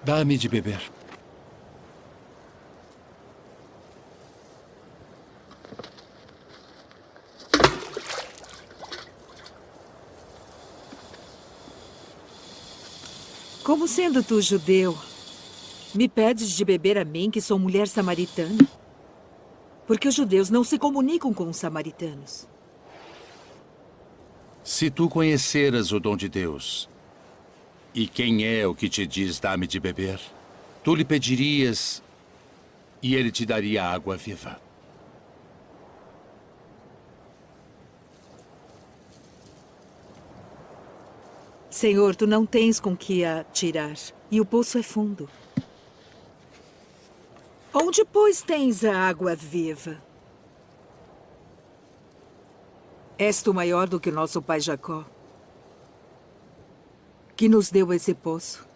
Dá-me de beber. Como sendo tu judeu, me pedes de beber a mim, que sou mulher samaritana? Porque os judeus não se comunicam com os samaritanos. Se tu conheceras o dom de Deus, e quem é o que te diz dá-me de beber, tu lhe pedirias e ele te daria água viva. Senhor, tu não tens com que a tirar, e o poço é fundo. Onde, pois, tens a água viva? És tu maior do que o nosso pai Jacó, que nos deu esse poço,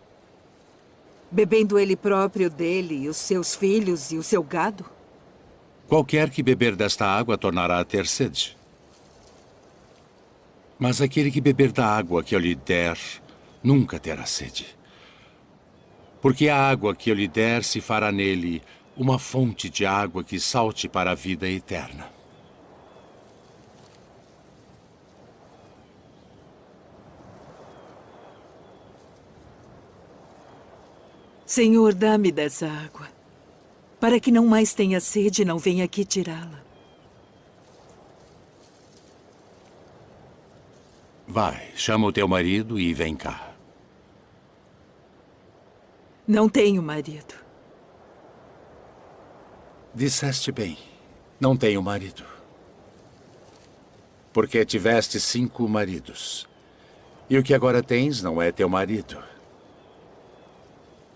bebendo ele próprio dele, e os seus filhos e o seu gado? Qualquer que beber desta água tornará a ter sede. Mas aquele que beber da água que eu lhe der, nunca terá sede. Porque a água que eu lhe der se fará nele uma fonte de água que salte para a vida eterna. Senhor, dá-me dessa água, para que não mais tenha sede e não venha aqui tirá-la. Vai, chama o teu marido e vem cá. Não tenho marido. Disseste bem, não tenho marido. Porque tiveste 5 maridos. E o que agora tens não é teu marido.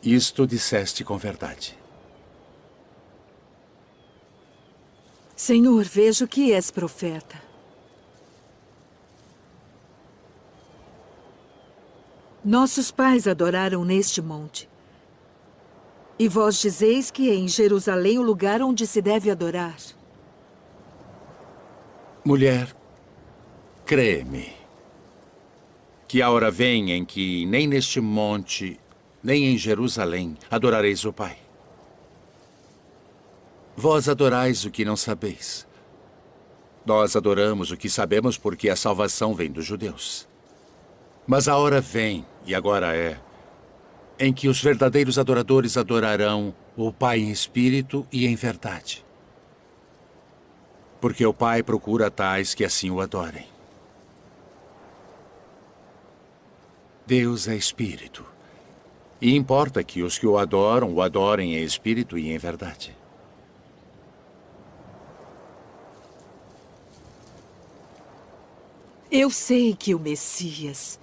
Isto disseste com verdade. Senhor, vejo que és profeta. Nossos pais adoraram neste monte. E vós dizeis que é em Jerusalém o lugar onde se deve adorar. Mulher, crê-me, que a hora vem em que nem neste monte, nem em Jerusalém adorareis o Pai. Vós adorais o que não sabeis. Nós adoramos o que sabemos porque a salvação vem dos judeus. Mas a hora vem, e agora é, em que os verdadeiros adoradores adorarão o Pai em espírito e em verdade. Porque o Pai procura tais que assim o adorem. Deus é espírito. E importa que os que o adorem em espírito e em verdade. Eu sei que o Messias,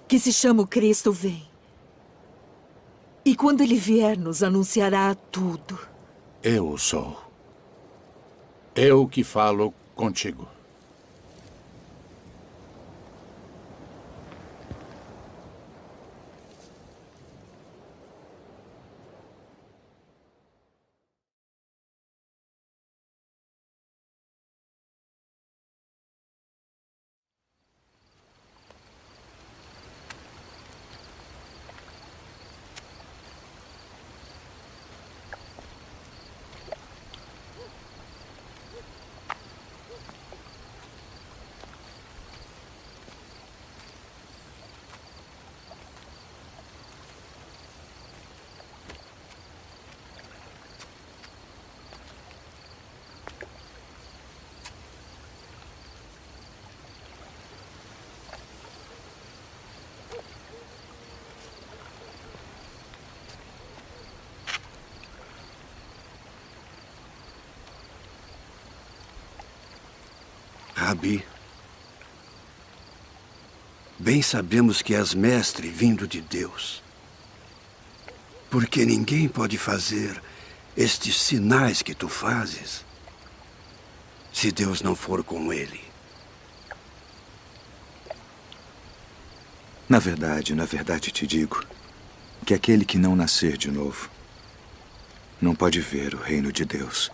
que se chama o Cristo, vem. E quando ele vier, nos anunciará tudo. Eu o sou. Eu que falo contigo. Rabi, bem sabemos que és mestre vindo de Deus. Porque ninguém pode fazer estes sinais que tu fazes se Deus não for com ele. Na verdade te digo que aquele que não nascer de novo não pode ver o reino de Deus.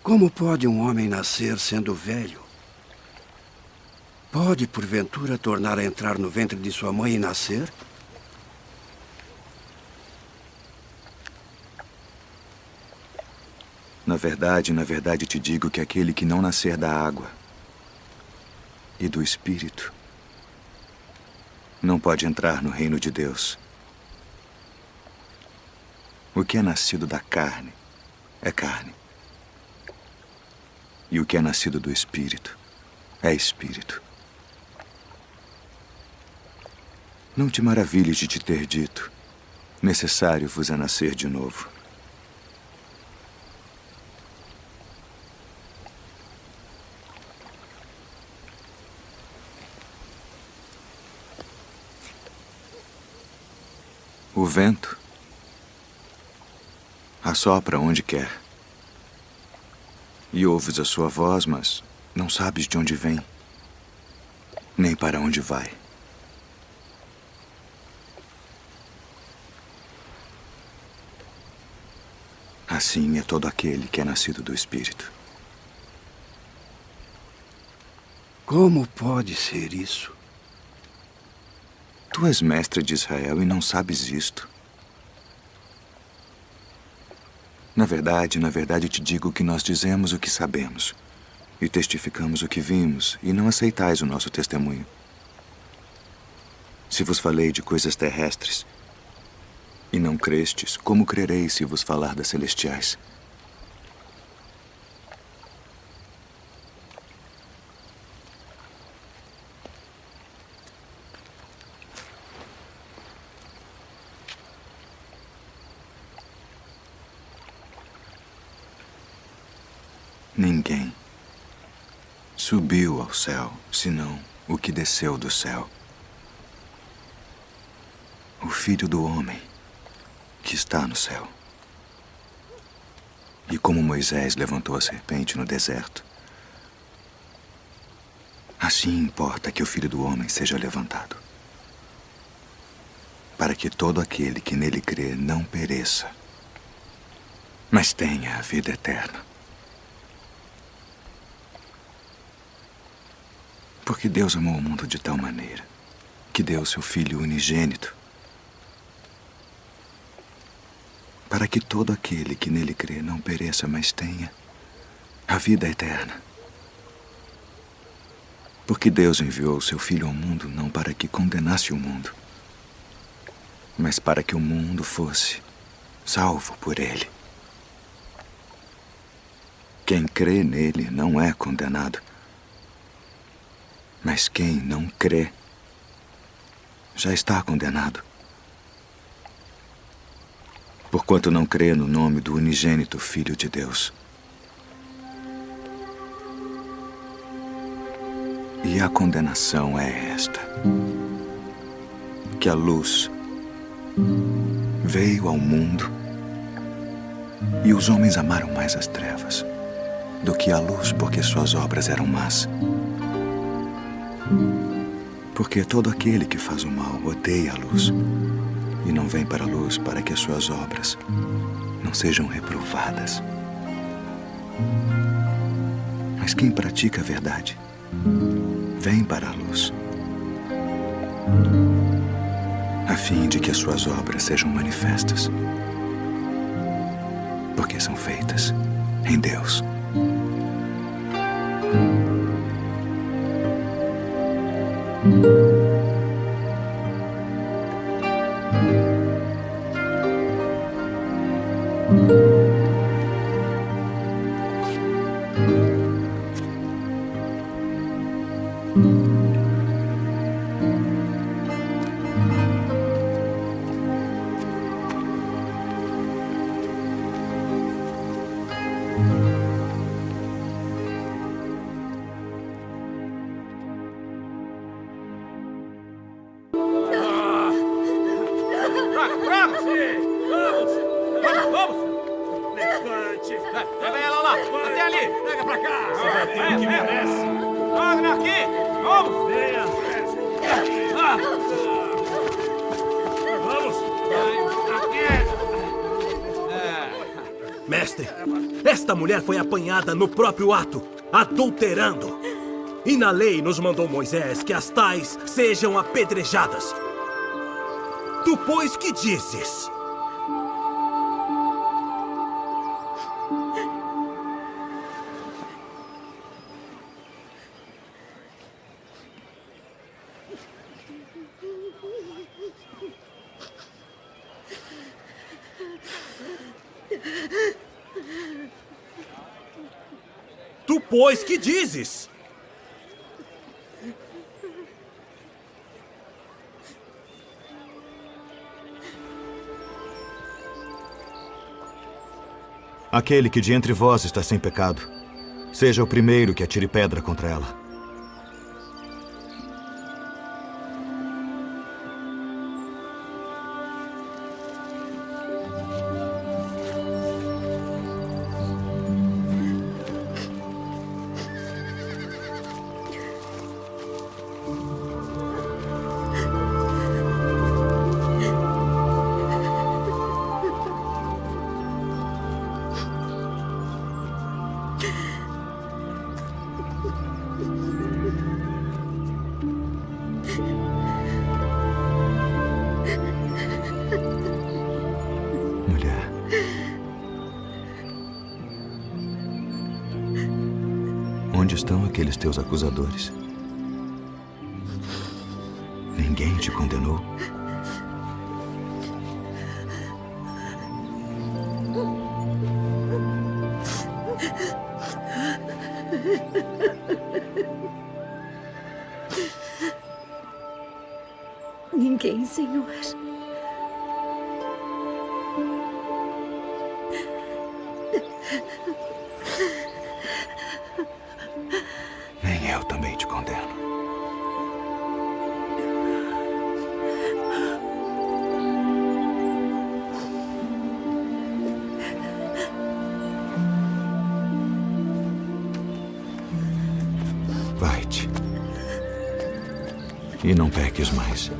Como pode um homem nascer sendo velho? Pode, porventura, tornar a entrar no ventre de sua mãe e nascer? Na verdade te digo que aquele que não nascer da água e do Espírito não pode entrar no reino de Deus. O que é nascido da carne é carne. E o que é nascido do Espírito é Espírito. Não te maravilhes de te ter dito: necessário vos é nascer de novo. O vento assopra onde quer. E ouves a sua voz, mas não sabes de onde vem, nem para onde vai. Assim é todo aquele que é nascido do Espírito. Como pode ser isso? Tu és mestre de Israel e não sabes isto. Na verdade te digo que nós dizemos o que sabemos e testificamos o que vimos, e não aceitais o nosso testemunho. Se vos falei de coisas terrestres e não crestes, como crereis se vos falar das celestiais? Ninguém subiu ao céu, senão o que desceu do céu. O Filho do Homem que está no céu. E como Moisés levantou a serpente no deserto, assim importa que o Filho do Homem seja levantado, para que todo aquele que nele crê não pereça, mas tenha a vida eterna. Porque Deus amou o mundo de tal maneira que deu seu Filho unigênito, para que todo aquele que nele crê não pereça, mas tenha a vida eterna. Porque Deus enviou seu Filho ao mundo não para que condenasse o mundo, mas para que o mundo fosse salvo por ele. Quem crê nele não é condenado, mas quem não crê já está condenado, porquanto não crê no nome do unigênito Filho de Deus. E a condenação é esta: que a luz veio ao mundo e os homens amaram mais as trevas do que a luz, porque suas obras eram más. Porque todo aquele que faz o mal odeia a luz e não vem para a luz, para que as suas obras não sejam reprovadas. Mas quem pratica a verdade vem para a luz, a fim de que as suas obras sejam manifestas, porque são feitas em Deus. Leva ela lá, até ali. Pega pra cá. Vai, que merece. Joga aqui. Vamos. Venha. Vamos. Aqui. Mestre, esta mulher foi apanhada no próprio ato, adulterando. E na lei nos mandou Moisés que as tais sejam apedrejadas. Tu, pois, que dizes? Tu, pois, que dizes? Aquele que de entre vós está sem pecado, seja o primeiro que atire pedra contra ela. Onde estão aqueles teus acusadores? Ninguém te condenou? Ninguém, Senhor. Nem eu também te condeno. Vai-te. E não peques mais.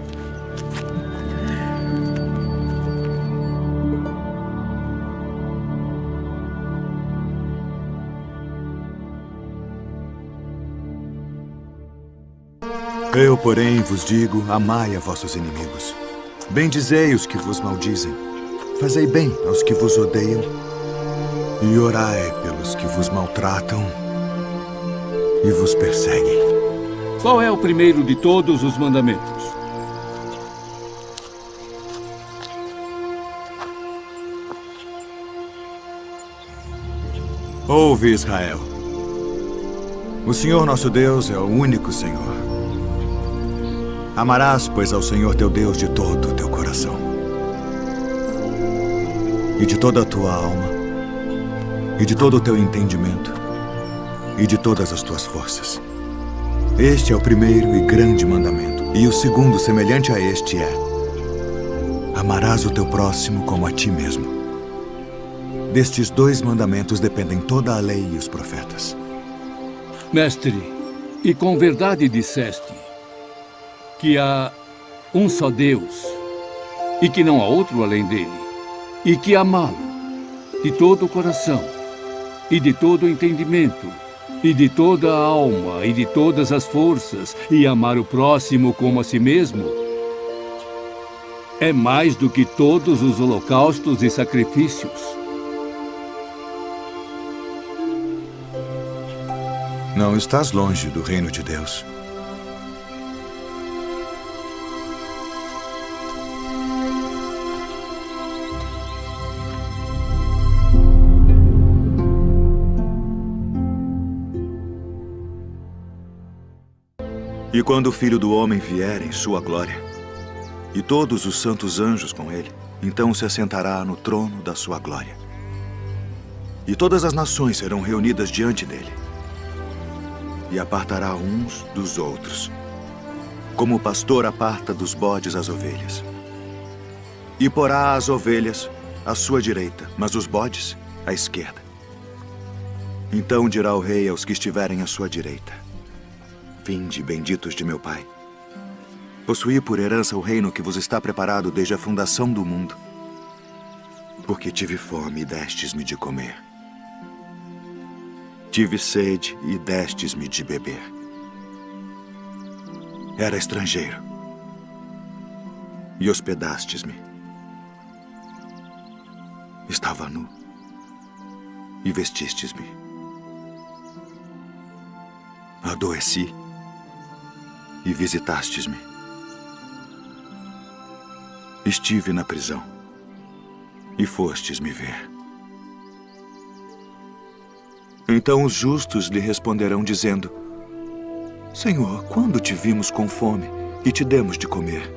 Eu, porém, vos digo, amai a vossos inimigos. Bendizei os que vos maldizem. Fazei bem aos que vos odeiam. E orai pelos que vos maltratam e vos perseguem. Qual é o primeiro de todos os mandamentos? Ouve, Israel. O Senhor nosso Deus é o único Senhor. Amarás, pois, ao Senhor teu Deus de todo o teu coração, e de toda a tua alma, e de todo o teu entendimento, e de todas as tuas forças. Este é o primeiro e grande mandamento. E o segundo, semelhante a este, é: amarás o teu próximo como a ti mesmo. Destes 2 mandamentos dependem toda a lei e os profetas. Mestre, e com verdade disseste que há um só Deus e que não há outro além dele, e que amá-lo de todo o coração e de todo o entendimento e de toda a alma e de todas as forças, e amar o próximo como a si mesmo, é mais do que todos os holocaustos e sacrifícios. Não estás longe do reino de Deus. E quando o Filho do Homem vier em sua glória, e todos os santos anjos com ele, então se assentará no trono da sua glória. E todas as nações serão reunidas diante dele. E apartará uns dos outros, como o pastor aparta dos bodes as ovelhas. E porá as ovelhas à sua direita, mas os bodes à esquerda. Então dirá o rei aos que estiverem à sua direita: vinde, benditos de meu Pai. Possuí por herança o reino que vos está preparado desde a fundação do mundo. Porque tive fome e destes-me de comer. Tive sede e destes-me de beber. Era estrangeiro e hospedastes-me. Estava nu e vestistes-me. Adoeci e visitastes-me. estive na prisão e fostes me ver. Então os justos lhe responderão dizendo: Senhor, quando te vimos com fome e te demos de comer?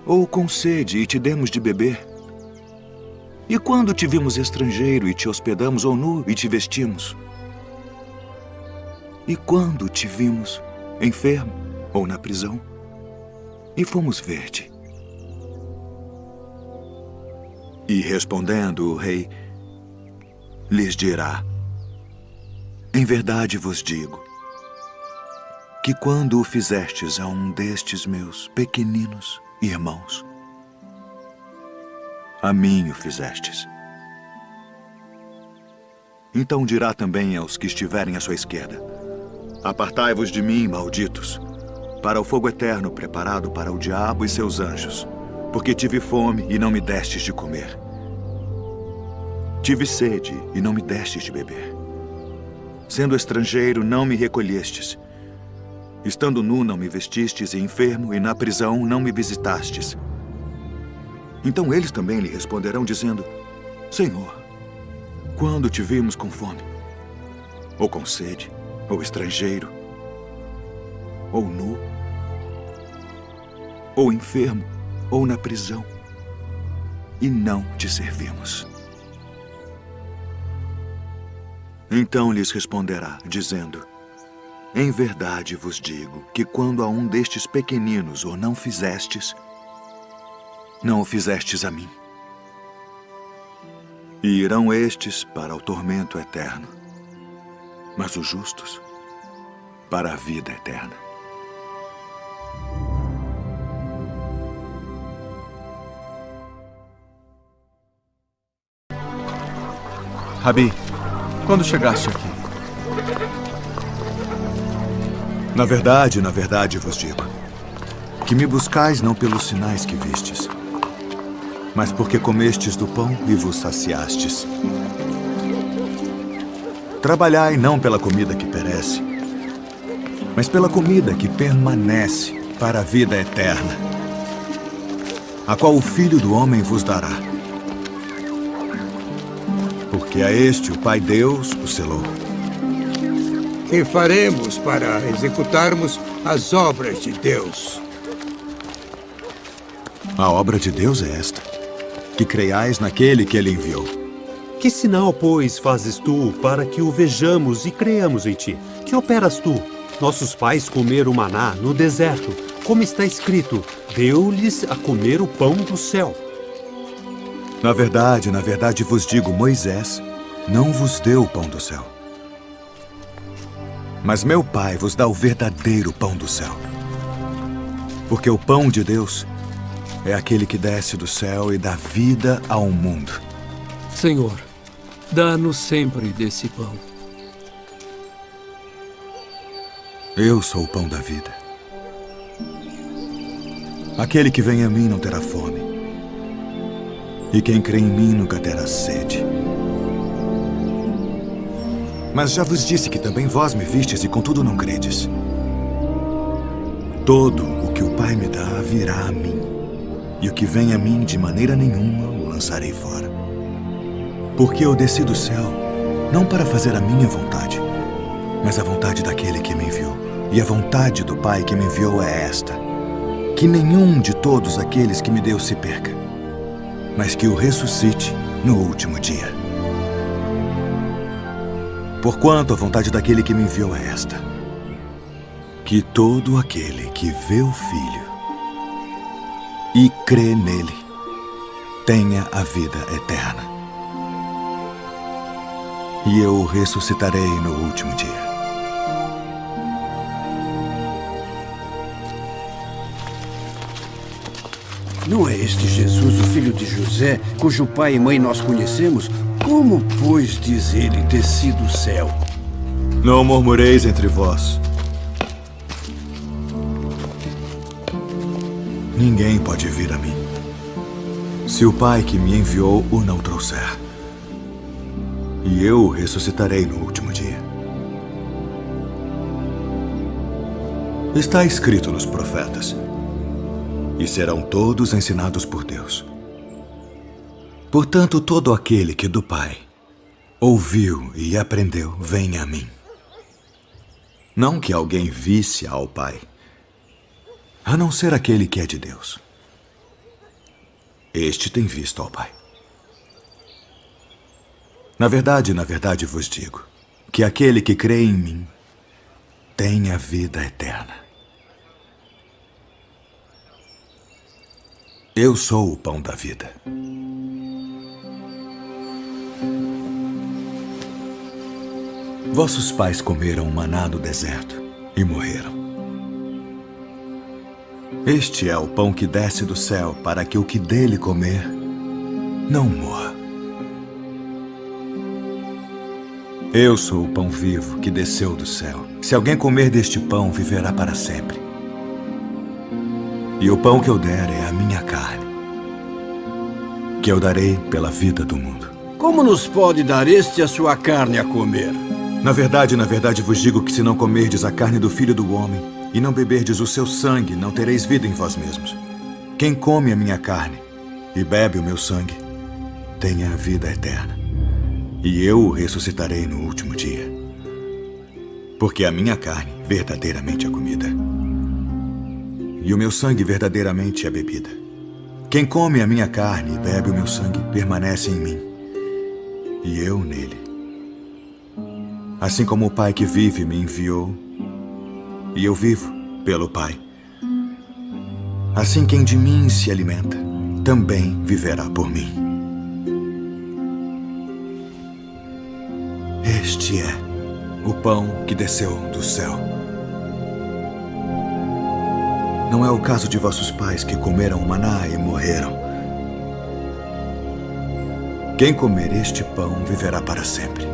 Ou com sede e te demos de beber? E quando te vimos estrangeiro e te hospedamos, ou nu e te vestimos? E quando te vimos enfermo ou na prisão e fomos ver-te? E respondendo o rei, lhes dirá: Em verdade vos digo que quando o fizestes a um destes meus pequeninos irmãos, a mim o fizestes. Então dirá também aos que estiverem à sua esquerda: Apartai-vos de mim, malditos, para o fogo eterno preparado para o diabo e seus anjos, porque tive fome e não me destes de comer. Tive sede e não me destes de beber. Sendo estrangeiro, não me recolhestes. Estando nu, não me vestistes, e enfermo, e na prisão, não me visitastes. Então eles também lhe responderão, dizendo: Senhor, quando te vimos com fome, ou com sede, ou estrangeiro, ou nu, ou enfermo, ou na prisão, e não te servimos? Então lhes responderá, dizendo: Em verdade vos digo que quando a um destes pequeninos o não fizestes, não o fizestes a mim. E irão estes para o tormento eterno, mas os justos para a vida eterna. Rabi, quando chegaste aqui? Na verdade vos digo, que me buscais não pelos sinais que vistes, mas porque comestes do pão e vos saciastes. Trabalhai não pela comida que perece, mas pela comida que permanece para a vida eterna, a qual o Filho do Homem vos dará. Porque a este o Pai Deus o selou. Que faremos para executarmos as obras de Deus? A obra de Deus é esta: que creiais naquele que ele enviou. Que sinal, pois, fazes tu para que o vejamos e creiamos em ti? Que operas tu? Nossos pais comeram maná no deserto, como está escrito: deu-lhes a comer o pão do céu. Na verdade vos digo, Moisés não vos deu o pão do céu. Mas meu Pai vos dá o verdadeiro pão do céu. Porque o pão de Deus é aquele que desce do céu e dá vida ao mundo. Senhor, dá-nos sempre desse pão. Eu sou o pão da vida. Aquele que vem a mim não terá fome, e quem crê em mim nunca terá sede. Mas já vos disse que também vós me vistes e contudo não credes. Todo o que o Pai me dá virá a mim, e o que vem a mim de maneira nenhuma o lançarei fora. Porque eu desci do céu não para fazer a minha vontade, mas a vontade daquele que me enviou. E a vontade do Pai que me enviou é esta: que nenhum de todos aqueles que me deu se perca, mas que o ressuscite no último dia. Porquanto a vontade daquele que me enviou é esta: que todo aquele que vê o Filho e crê nele tenha a vida eterna. E eu o ressuscitarei no último dia. Não é este Jesus, o filho de José, cujo pai e mãe nós conhecemos? Como, pois, diz ele, desci do céu? Não murmureis entre vós. Ninguém pode vir a mim, se o Pai que me enviou o não trouxer. E eu o ressuscitarei no último dia. Está escrito nos profetas: e serão todos ensinados por Deus. Portanto, todo aquele que do Pai ouviu e aprendeu, vem a mim. Não que alguém visse ao Pai, a não ser aquele que é de Deus. Este tem visto ao Pai. Na verdade vos digo que aquele que crê em mim tem a vida eterna. Eu sou o pão da vida. Vossos pais comeram maná no deserto e morreram. Este é o pão que desce do céu para que o que dele comer não morra. Eu sou o pão vivo que desceu do céu. Se alguém comer deste pão, viverá para sempre. E o pão que eu der é a minha carne, que eu darei pela vida do mundo. Como nos pode dar este a sua carne a comer? Na verdade vos digo que se não comerdes a carne do Filho do Homem e não beberdes o seu sangue, não tereis vida em vós mesmos. Quem come a minha carne e bebe o meu sangue, tem a vida eterna. E eu o ressuscitarei no último dia. Porque a minha carne verdadeiramente é comida, e o meu sangue verdadeiramente é bebida. Quem come a minha carne e bebe o meu sangue permanece em mim, e eu nele. Assim como o Pai que vive me enviou, e eu vivo pelo Pai, assim quem de mim se alimenta também viverá por mim. Este é o pão que desceu do céu. Não é o caso de vossos pais que comeram maná e morreram. Quem comer este pão viverá para sempre.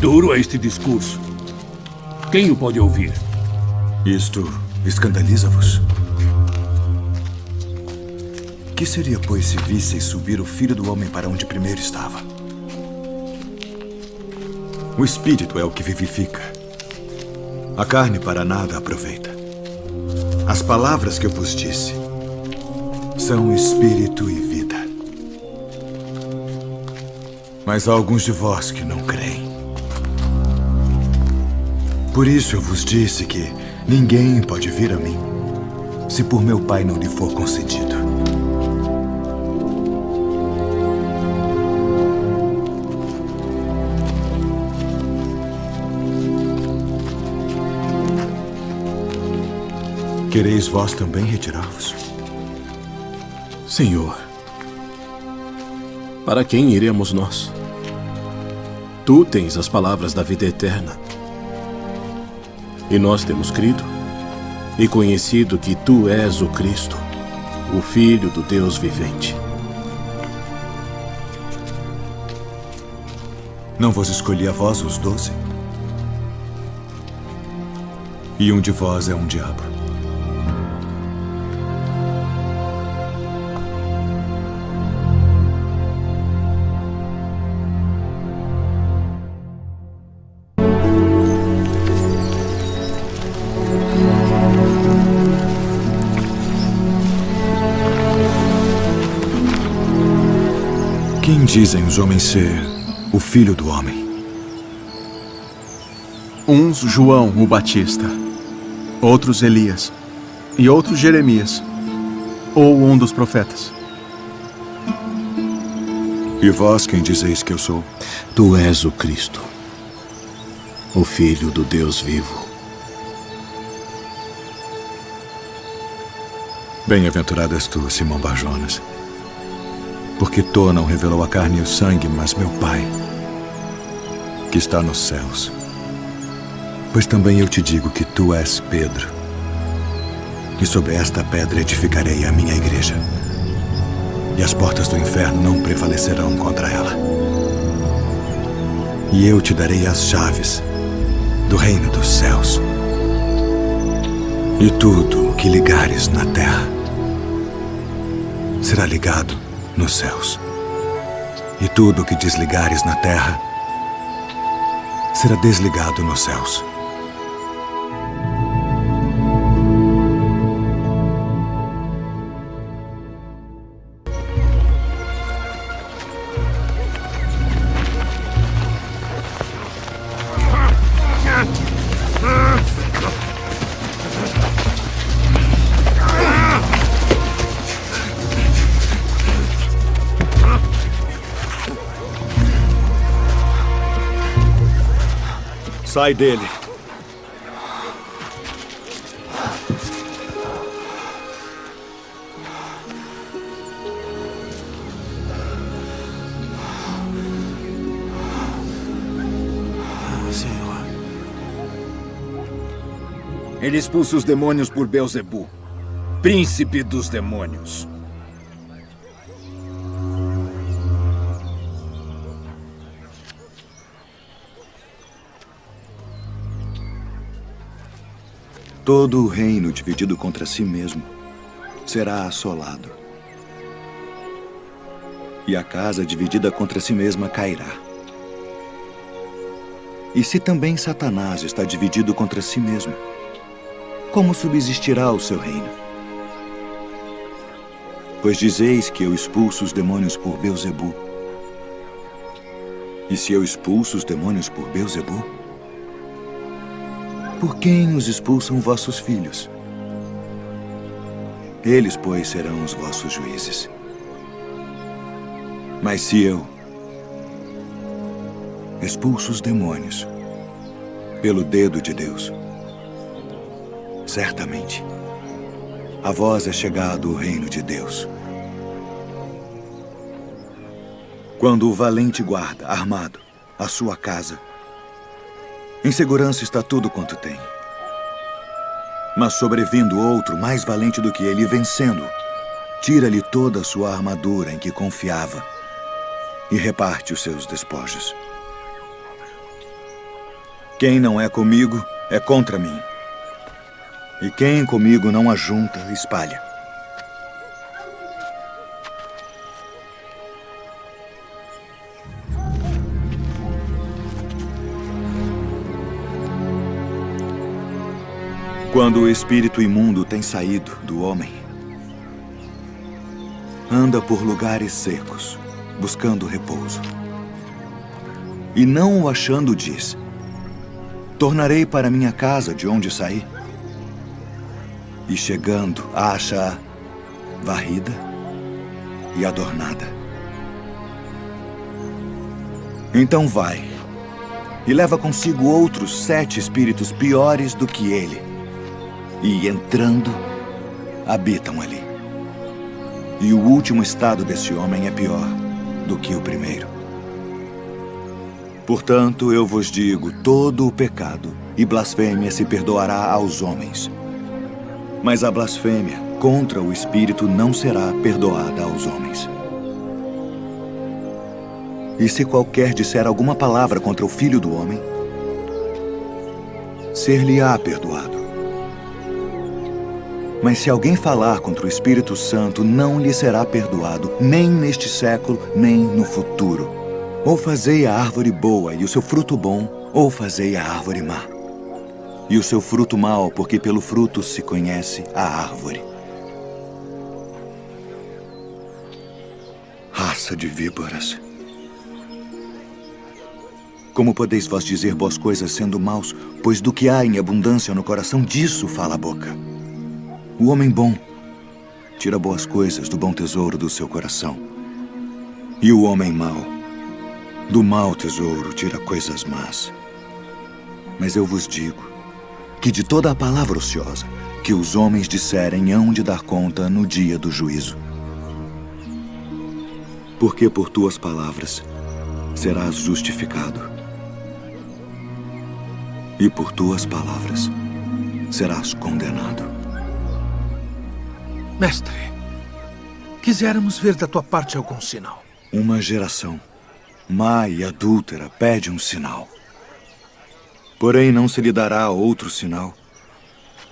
Duro é este discurso. Quem o pode ouvir? Isto escandaliza-vos? Que seria, pois, se visseis subir o Filho do Homem para onde primeiro estava? O Espírito é o que vivifica. A carne para nada aproveita. As palavras que eu vos disse são Espírito e vida. Mas há alguns de vós que não creem. Por isso eu vos disse que ninguém pode vir a mim se por meu Pai não lhe for concedido. Quereis vós também retirar-vos? Senhor, para quem iremos nós? Tu tens as palavras da vida eterna. E nós temos crido e conhecido que Tu és o Cristo, o Filho do Deus vivente. Não vos escolhi a vós os 12? E um de vós é um diabo. Quem dizem os homens ser o Filho do Homem? Uns João o Batista, outros Elias, e outros Jeremias, ou um dos profetas. E vós quem dizeis que eu sou? Tu és o Cristo, o Filho do Deus vivo. Bem-aventurado és tu, Simão Bar-Jonas, porque tu não revelou a carne e o sangue, mas meu Pai, que está nos céus. Pois também eu te digo que tu és Pedro, e sobre esta pedra edificarei a minha igreja, e as portas do inferno não prevalecerão contra ela. E eu te darei as chaves do reino dos céus. E tudo o que ligares na terra será ligado nos céus. E tudo o que desligares na terra será desligado nos céus. Sai dele. Senhor. Ele expulsa os demônios por Beelzebu, príncipe dos demônios. Todo o reino dividido contra si mesmo será assolado. E a casa dividida contra si mesma cairá. E se também Satanás está dividido contra si mesmo, como subsistirá o seu reino? Pois dizeis que eu expulso os demônios por Beelzebu. E se eu expulso os demônios por Beelzebu, por quem os expulsam vossos filhos? Eles, pois, serão os vossos juízes. Mas se eu expulso os demônios pelo dedo de Deus, certamente a vós é chegado o reino de Deus. Quando o valente guarda, armado, a sua casa, em segurança está tudo quanto tem. Mas sobrevindo outro mais valente do que ele, vencendo, tira-lhe toda a sua armadura em que confiava e reparte os seus despojos. Quem não é comigo é contra mim. E quem comigo não ajunta, espalha. Quando o espírito imundo tem saído do homem, anda por lugares secos, buscando repouso. E não o achando, diz: tornarei para minha casa de onde saí. E chegando, acha-a varrida e adornada. Então vai e leva consigo outros 7 espíritos piores do que ele. E, entrando, habitam ali. E o último estado desse homem é pior do que o primeiro. Portanto, eu vos digo, todo o pecado e blasfêmia se perdoará aos homens. Mas a blasfêmia contra o Espírito não será perdoada aos homens. E se qualquer disser alguma palavra contra o Filho do Homem, ser-lhe-á perdoado. Mas se alguém falar contra o Espírito Santo, não lhe será perdoado, nem neste século, nem no futuro. Ou fazei a árvore boa e o seu fruto bom, ou fazei a árvore má. E o seu fruto mau, porque pelo fruto se conhece a árvore. Raça de víboras. Como podeis vós dizer boas coisas sendo maus? Pois do que há em abundância no coração, disso fala a boca. O homem bom tira boas coisas do bom tesouro do seu coração. E o homem mau, do mau tesouro, tira coisas más. Mas eu vos digo que de toda a palavra ociosa que os homens disserem hão de dar conta no dia do juízo. Porque por tuas palavras serás justificado. E por tuas palavras serás condenado. Mestre, quiséramos ver da tua parte algum sinal. Uma geração má e adúltera pede um sinal. Porém, não se lhe dará outro sinal,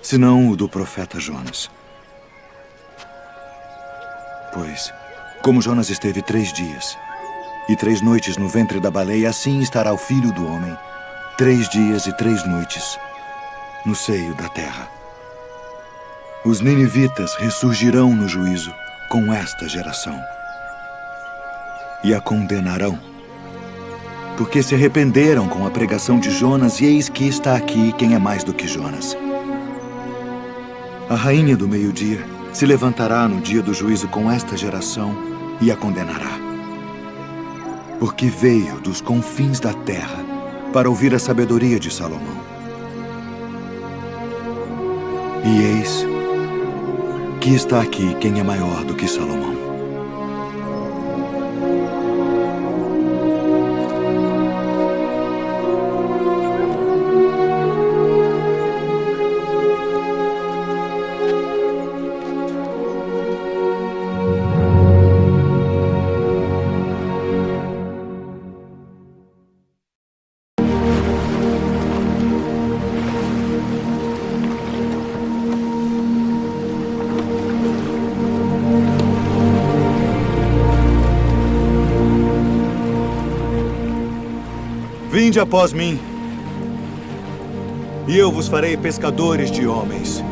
senão o do profeta Jonas. Pois, como Jonas esteve 3 dias e 3 noites no ventre da baleia, assim estará o Filho do Homem 3 dias e 3 noites no seio da terra. Os ninivitas ressurgirão no juízo com esta geração e a condenarão, porque se arrependeram com a pregação de Jonas, e eis que está aqui quem é mais do que Jonas. A rainha do meio-dia se levantará no dia do juízo com esta geração e a condenará, porque veio dos confins da terra para ouvir a sabedoria de Salomão. E eis que está aqui quem é maior do que Salomão. Vinde após mim, e eu vos farei pescadores de homens.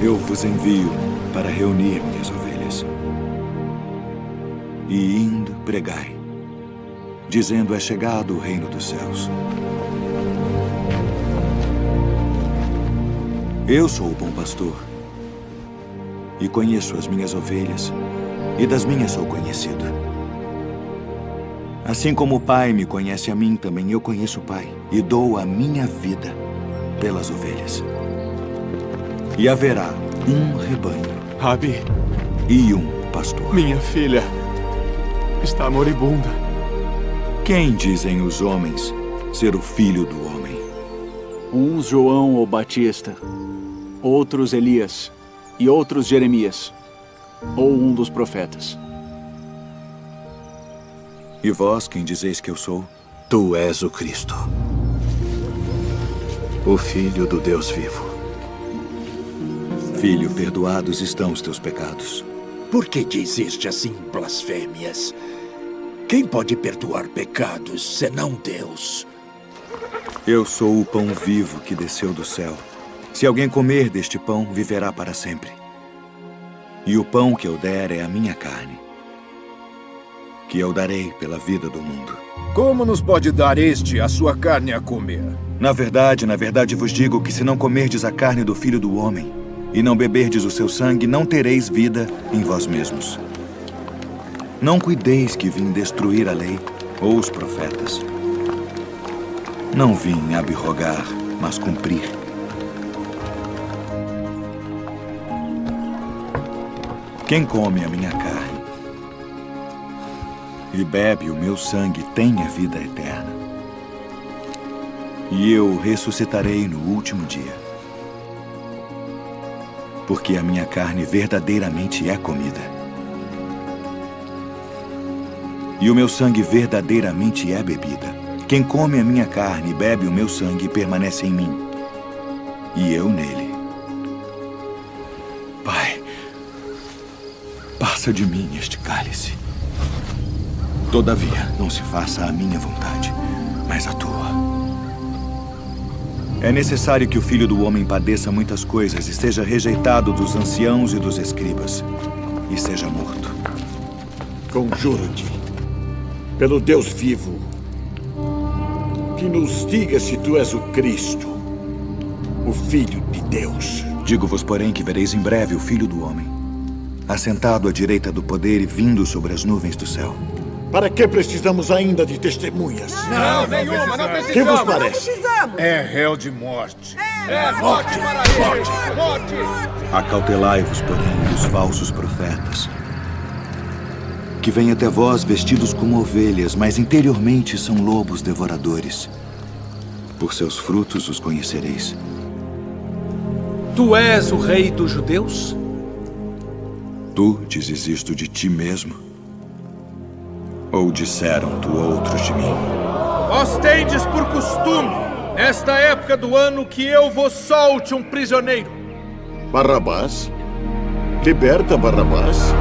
Eu vos envio para reunir minhas ovelhas. E indo, pregai, dizendo: é chegado o reino dos céus. Eu sou o bom pastor, e conheço as minhas ovelhas, e das minhas sou conhecido. Assim como o Pai me conhece a mim, também eu conheço o Pai, e dou a minha vida pelas ovelhas. E haverá um rebanho, Rabi, e um pastor. Minha filha está moribunda. Quem dizem os homens ser o filho do homem? Uns João o Batista, outros Elias, e outros Jeremias, ou um dos profetas. E vós, quem dizeis que eu sou? Tu és o Cristo, o Filho do Deus vivo. Filho, perdoados estão os teus pecados. Por que dizeste assim blasfêmias? Quem pode perdoar pecados senão Deus? Eu sou o pão vivo que desceu do céu. Se alguém comer deste pão, viverá para sempre. E o pão que eu der é a minha carne, que eu darei pela vida do mundo. Como nos pode dar este a sua carne a comer? Na verdade vos digo que se não comerdes a carne do Filho do Homem, e não beberdes o seu sangue, não tereis vida em vós mesmos. Não cuideis que vim destruir a lei ou os profetas. Não vim abrogar, mas cumprir. Quem come a minha carne e bebe o meu sangue tem a vida eterna. E eu o ressuscitarei no último dia. Porque a minha carne verdadeiramente é comida. E o meu sangue verdadeiramente é bebida. Quem come a minha carne e bebe o meu sangue permanece em mim, e eu nele. Pai, passa de mim este cálice. Todavia, não se faça a minha vontade, mas a tua. É necessário que o Filho do Homem padeça muitas coisas e seja rejeitado dos anciãos e dos escribas, e seja morto. Conjuro-te, pelo Deus vivo, que nos diga se tu és o Cristo, o Filho de Deus. Digo-vos, porém, que vereis em breve o Filho do Homem, assentado à direita do poder e vindo sobre as nuvens do céu. Para que precisamos ainda de testemunhas? Não, nenhuma, não precisamos. Que vos parece? É réu de morte. Morte, morte, morte. Acautelai-vos, porém, dos falsos profetas, que vêm até vós vestidos como ovelhas, mas interiormente são lobos devoradores. Por seus frutos os conhecereis. Tu és o rei dos judeus? Tu dizes isto de ti mesmo? Ou disseram-tu outros de mim? Vós tendes por costume Nesta época do ano que eu vos solte um prisioneiro. Barrabás? Liberta Barrabás.